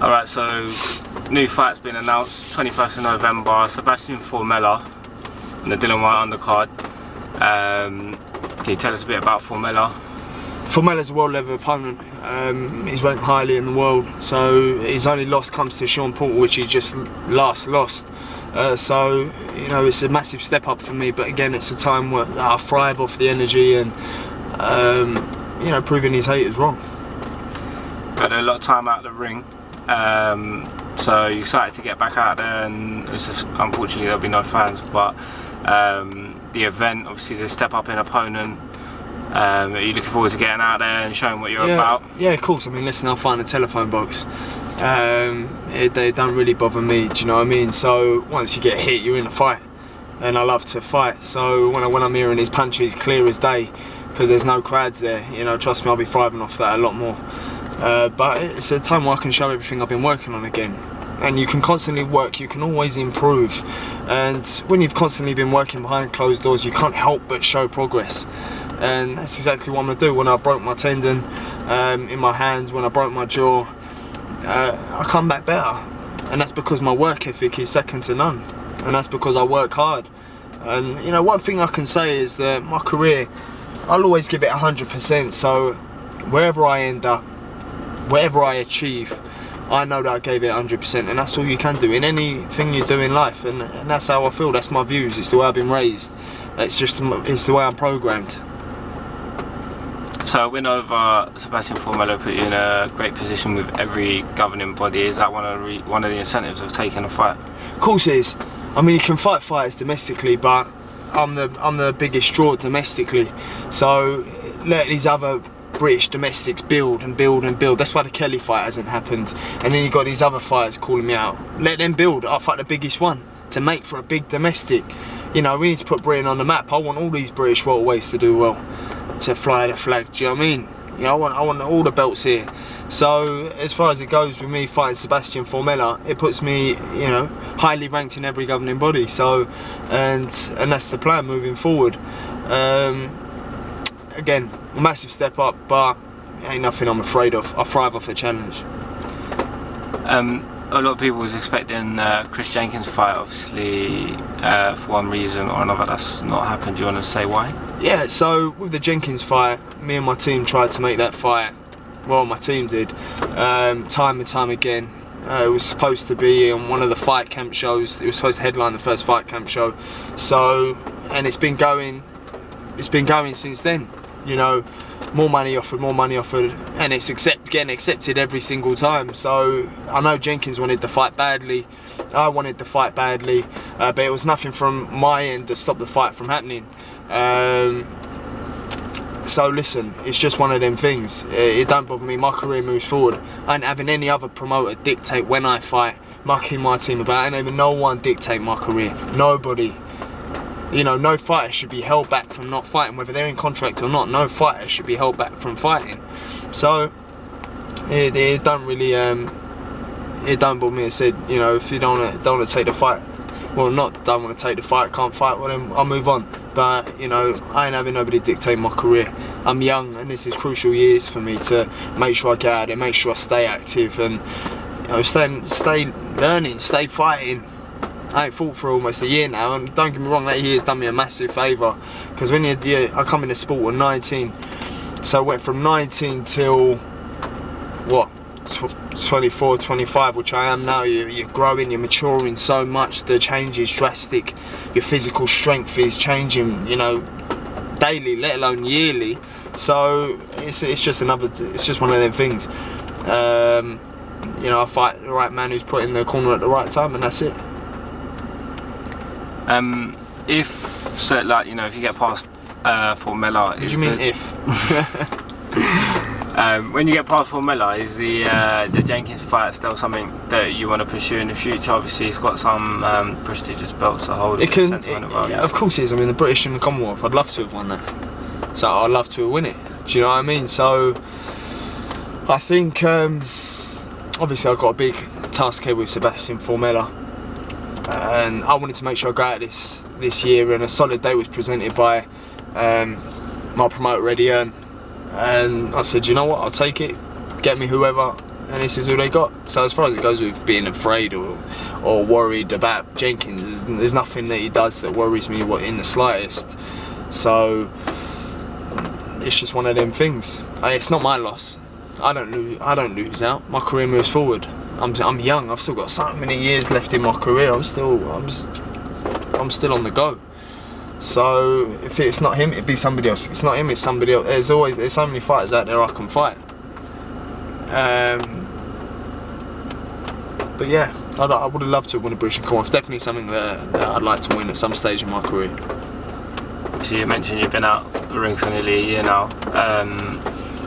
Alright, so new fight's been announced, 21st of November, Sebastian Formella on the Dylan Whyte undercard. Can you tell us a bit about Formella? Formella's a world level opponent. He's ranked highly in the world, so his only loss comes to Shawn Porter, which he just last lost. So, you know, it's a massive step up for me, but again, it's a time where I thrive off the energy and, you know, proving his haters wrong. Had a lot of time out of the ring, so you excited to get back out there, and it's just, unfortunately there'll be no fans, but the event, obviously the step up in opponent, are you looking forward to getting out there and showing what you're about? Yeah, of course. I mean, listen, I'll find a telephone box. They don't really bother me, do you know what I mean? So once you get hit, you're in a fight, and I love to fight. So when I'm hearing his punches clear as day, because there's no crowds there, you know, trust me, I'll be thriving off that a lot more. But it's a time where I can show everything I've been working on again. And you can constantly work, you can always improve. And when you've constantly been working behind closed doors, you can't help but show progress. And that's exactly what I'm gonna do. When I broke my tendon in my hands, when I broke my jaw, I come back better. And that's because my work ethic is second to none. And that's because I work hard. And you know, one thing I can say is that my career, I'll always give it 100%. So wherever I end up, whatever I achieve, I know that I gave it 100%, and that's all you can do in anything you do in life, and that's how I feel. That's my views. It's the way I've been raised. It's the way I'm programmed. So a win over Sebastian Formella put you in a great position with every governing body. Is that one of the incentives of taking a fight? Of course it is. I mean, you can fight fighters domestically, but I'm the biggest draw domestically. So let these other British domestics build and build and build. That's why the Kelly fight hasn't happened. And then you got these other fighters calling me out. Let them build. I'll fight the biggest one to make for a big domestic. You know, we need to put Britain on the map. I want all these British welterweights to do well, to fly the flag. Do you know what I mean? You know, I want all the belts here. So as far as it goes with me fighting Sebastian Formella, it puts me, you know, highly ranked in every governing body. So, and that's the plan moving forward. Again, a massive step up, but ain't nothing I'm afraid of. I thrive off the challenge. A lot of people was expecting Chris Jenkins fight, obviously for one reason or another that's not happened. Do you want to say why? Yeah, so with the Jenkins fight, me and my team tried to make that fight. Well, my team did, time and time again. It was supposed to be on one of the fight camp shows. It was supposed to headline the first fight camp show. So, and it's been going since then. You know, more money offered, and it's getting accepted every single time. So I know Jenkins wanted the fight badly, I wanted the fight badly, but it was nothing from my end to stop the fight from happening. So listen, it's just one of them things. It don't bother me. My career moves forward. I ain't having any other promoter dictate when I fight, mucking my team about. I ain't having no one dictate my career. Nobody. You know, no fighter should be held back from not fighting, whether they're in contract or not. No fighter should be held back from fighting. So it don't really, it don't bother me. I said, you know, if you don't want to take the fight, well, don't want to take the fight, can't fight, well then I'll move on. But you know, I ain't having nobody dictate my career. I'm young, and this is crucial years for me to make sure I get out there, make sure I stay active, and you know, stay learning, stay fighting. I ain't fought for almost a year now, and don't get me wrong, that year's done me a massive favour, because when I come in the sport at 19, so I went from 19 till what, 24, 25, which I am now. You're growing, you're maturing so much. The change is drastic. Your physical strength is changing, you know, daily, let alone yearly. So it's just one of them things. You know, I fight the right man who's put in the corner at the right time, and that's it. If you get past Formella, what do you mean if? When you get past Formella, is the Jenkins fight still something that you want to pursue in the future? Obviously, it's got some prestigious belts to hold. Yeah, of course it is. I mean, the British and the Commonwealth, I'd love to have won that. So I'd love to win it. Do you know what I mean? So I think obviously I've got a big task here with Sebastian Formella, and I wanted to make sure I got out this year, and a solid day was presented by my promoter Eddie Earn, and I said, you know what, I'll take it, get me whoever, and this is all they got. So as far as it goes with being afraid or worried about Jenkins, there's nothing that he does that worries me in the slightest. So it's just one of them things. It's not my loss. I don't lose out. My career moves forward. I'm young. I've still got so many years left in my career. I'm still on the go. So if it's not him, it'd be somebody else. If it's not him, it's somebody else. There's so many fighters out there I can fight. But yeah, I would have loved to win a British Commonwealth. It's definitely something that I'd like to win at some stage in my career. So you mentioned you've been out the ring for nearly a year now.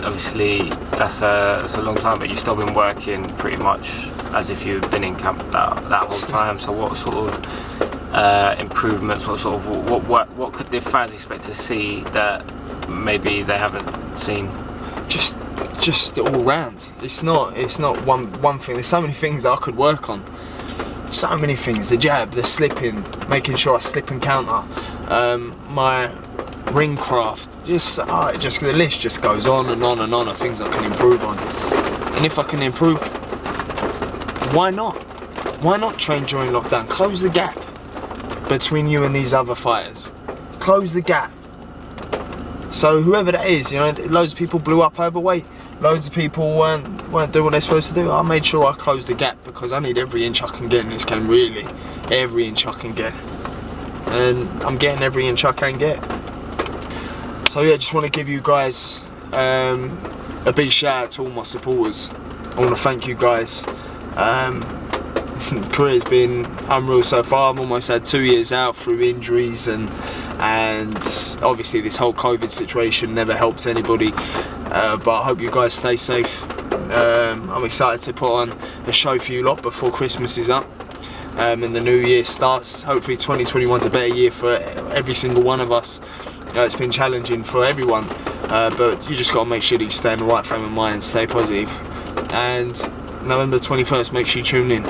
Obviously that's a long time, but you've still been working pretty much as if you've been in camp that whole time. So what sort of improvements, what could the fans expect to see that maybe they haven't seen? Just all round. It's not one thing. There's so many things that I could work on. So many things. The jab, the slipping, making sure I slip and counter, my ring craft. The list just goes on and on and on of things I can improve on. And if I can improve, why not? Why not train during lockdown? Close the gap between you and these other fighters. Close the gap. So whoever that is, loads of people blew up overweight. Loads of people weren't doing what they're supposed to do. I made sure I closed the gap because I need every inch I can get in this game, really. Every inch I can get. And I'm getting every inch I can get. So yeah, just want to give you guys a big shout out to all my supporters. I want to thank you guys. The career's been unreal so far. I've almost had 2 years out through injuries and obviously this whole COVID situation never helped anybody. But I hope you guys stay safe. I'm excited to put on a show for you lot before Christmas is up and the new year starts. Hopefully 2021's a better year for every single one of us. It's been challenging for everyone, but you just got to make sure that you stay in the right frame of mind, stay positive. And November 21st, make sure you tune in.